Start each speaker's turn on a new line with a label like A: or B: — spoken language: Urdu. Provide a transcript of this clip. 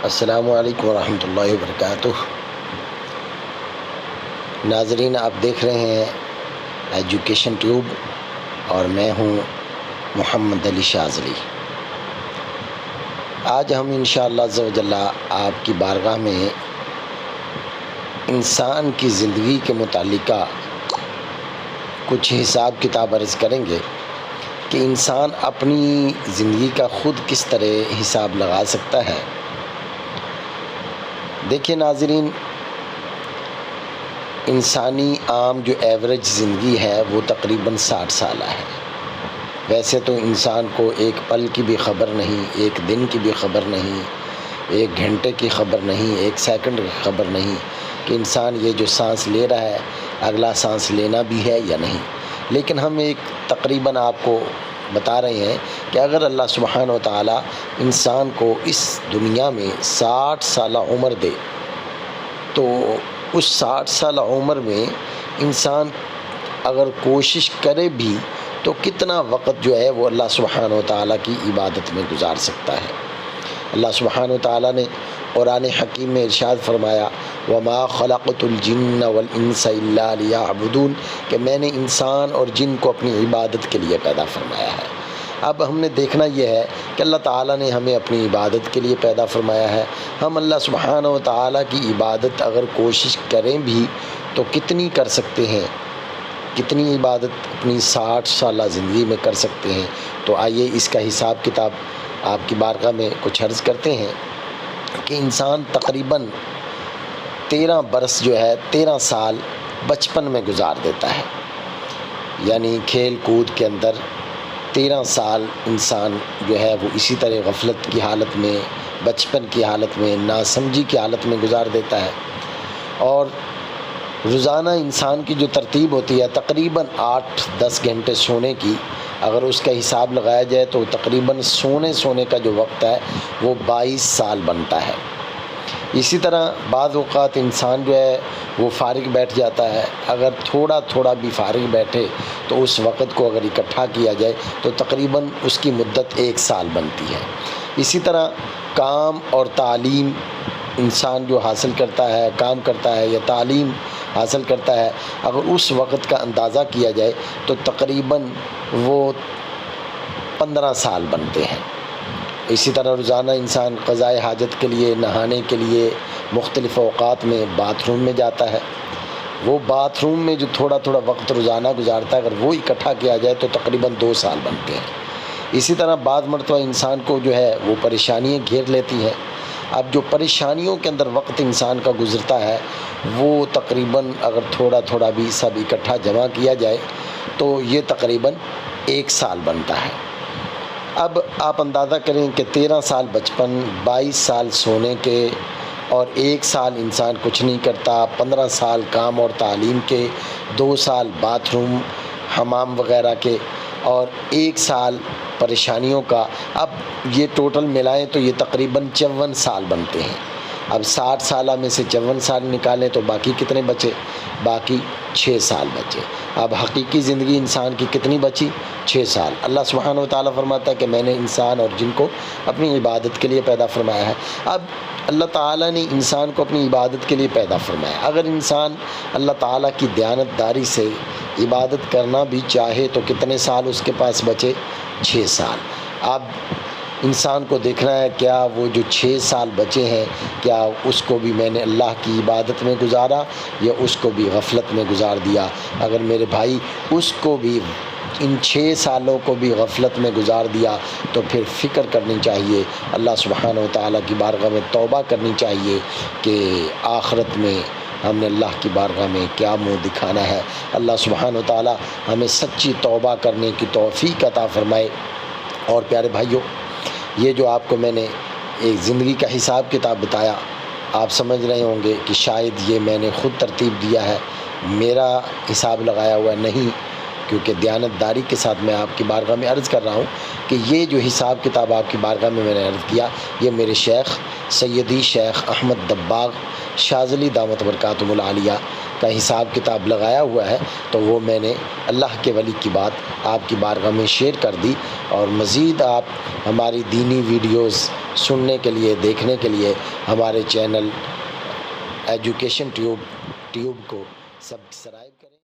A: السلام علیکم ورحمۃ اللہ وبرکاتہ۔ ناظرین، آپ دیکھ رہے ہیں ایجوکیشن ٹیوب اور میں ہوں محمد علی شاذلی۔ آج ہم انشاءاللہ عز و جل آپ کی بارگاہ میں انسان کی زندگی کے متعلقہ کچھ حساب کتاب عرض کریں گے کہ انسان اپنی زندگی کا خود کس طرح حساب لگا سکتا ہے۔ دیکھیں ناظرین، انسانی عام جو ایوریج زندگی ہے وہ تقریباً 60 سالہ ہے۔ ویسے تو انسان کو ایک پل کی بھی خبر نہیں، ایک دن کی بھی خبر نہیں، ایک گھنٹے کی خبر نہیں، ایک سیکنڈ کی خبر نہیں کہ انسان یہ جو سانس لے رہا ہے اگلا سانس لینا بھی ہے یا نہیں۔ لیکن ہم ایک تقریباً آپ کو بتا رہے ہیں کہ اگر اللہ سبحانہ و تعالیٰ انسان کو اس دنیا میں 60 سالہ عمر دے تو اس 60 سالہ عمر میں انسان اگر کوشش کرے بھی تو کتنا وقت جو ہے وہ اللہ سبحانہ و تعالیٰ کی عبادت میں گزار سکتا ہے۔ اللہ سبحانہ و تعالیٰ نے قرآن حکیم میں ارشاد فرمایا وَمَا خَلَقْتُ الْجِنَّ وَالْإِنسَ إِلَّا لِيَعْبُدُونَ کہ میں نے انسان اور جن کو اپنی عبادت کے لیے پیدا فرمایا ہے۔ اب ہم نے دیکھنا یہ ہے کہ اللہ تعالیٰ نے ہمیں اپنی عبادت کے لیے پیدا فرمایا ہے۔ ہم اللہ سبحانہ و تعالیٰ کی عبادت اگر کوشش کریں بھی تو کتنی کر سکتے ہیں، کتنی عبادت اپنی 60 سالہ زندگی میں کر سکتے ہیں۔ تو آئیے اس کا حساب کتاب آپ کی بارگاہ میں کچھ عرض کرتے ہیں کہ انسان تقریباً 13 برس جو ہے 13 سال بچپن میں گزار دیتا ہے، یعنی کھیل کود کے اندر 13 سال انسان جو ہے وہ اسی طرح غفلت کی حالت میں، بچپن کی حالت میں، ناسمجھی کی حالت میں گزار دیتا ہے۔ اور روزانہ انسان کی جو ترتیب ہوتی ہے تقریباً 8-10 گھنٹے سونے کی، اگر اس کا حساب لگایا جائے تو تقریباً سونے کا جو وقت ہے وہ 22 سال بنتا ہے۔ اسی طرح بعض اوقات انسان جو ہے وہ فارغ بیٹھ جاتا ہے، اگر تھوڑا بھی فارغ بیٹھے تو اس وقت کو اگر اکٹھا کیا جائے تو تقریباً اس کی مدت 1 سال بنتی ہے۔ اسی طرح کام اور تعلیم انسان جو حاصل کرتا ہے، کام کرتا ہے یا تعلیم حاصل کرتا ہے، اگر اس وقت کا اندازہ کیا جائے تو تقریباً وہ 15 سال بنتے ہیں۔ اسی طرح روزانہ انسان قضائے حاجت کے لیے، نہانے کے لیے مختلف اوقات میں باتھ روم میں جاتا ہے۔ وہ باتھ روم میں جو تھوڑا وقت روزانہ گزارتا ہے اگر وہ اکٹھا کیا جائے تو تقریباً 2 سال بنتے ہیں۔ اسی طرح بعض مرتبہ انسان کو جو ہے وہ پریشانیاں گھیر لیتی ہیں۔ اب جو پریشانیوں کے اندر وقت انسان کا گزرتا ہے وہ تقریباً اگر تھوڑا بھی سب اکٹھا جمع کیا جائے تو یہ تقریباً 1 سال بنتا ہے۔ اب آپ اندازہ کریں کہ 13 سال بچپن، 22 سال سونے کے اور 1 سال انسان کچھ نہیں کرتا، 15 سال کام اور تعلیم کے، 2 سال باتھ روم حمام وغیرہ کے اور 1 سال پریشانیوں کا، اب یہ ٹوٹل ملائیں تو یہ تقریباً 54 سال بنتے ہیں۔ اب 60 سالہ میں سے 54 سال نکالیں تو باقی کتنے بچے؟ باقی 6 سال بچے۔ اب حقیقی زندگی انسان کی کتنی بچی؟ 6 سال۔ اللہ سبحانہ و تعالیٰ فرماتا ہے کہ میں نے انسان اور جن کو اپنی عبادت کے لیے پیدا فرمایا ہے۔ اب اللہ تعالیٰ نے انسان کو اپنی عبادت کے لیے پیدا فرمایا، اگر انسان اللہ تعالیٰ کی دیانتداری سے عبادت کرنا بھی چاہے تو کتنے سال اس کے پاس بچے؟ 6 سال۔ اب انسان کو دیکھنا ہے کیا وہ جو 6 سال بچے ہیں کیا اس کو بھی میں نے اللہ کی عبادت میں گزارا یا اس کو بھی غفلت میں گزار دیا۔ اگر میرے بھائی اس کو بھی ان 6 سالوں کو بھی غفلت میں گزار دیا تو پھر فکر کرنی چاہیے، اللہ سبحانہ و تعالیٰ کی بارگاہ میں توبہ کرنی چاہیے کہ آخرت میں ہم نے اللہ کی بارگاہ میں کیا منہ دکھانا ہے۔ اللہ سبحانہ و تعالیٰ ہمیں سچی توبہ کرنے کی توفیق عطا فرمائے۔ اور پیارے بھائیوں، یہ جو آپ کو میں نے ایک زندگی کا حساب کتاب بتایا، آپ سمجھ رہے ہوں گے کہ شاید یہ میں نے خود ترتیب دیا ہے، میرا حساب لگایا ہوا نہیں، کیونکہ دیانتداری کے ساتھ میں آپ کی بارگاہ میں عرض کر رہا ہوں کہ یہ جو حساب کتاب آپ کی بارگاہ میں نے عرض کیا یہ میرے شیخ سیدی شیخ احمد دباغ شاذلی دامت برکاتہم العالیہ کا حساب کتاب لگایا ہوا ہے، تو وہ میں نے اللہ کے ولی کی بات آپ کی بارگاہ میں شیئر کر دی۔ اور مزید آپ ہماری دینی ویڈیوز سننے کے لیے، دیکھنے کے لیے ہمارے چینل ایجوکیشن ٹیوب کو سبسکرائب کریں۔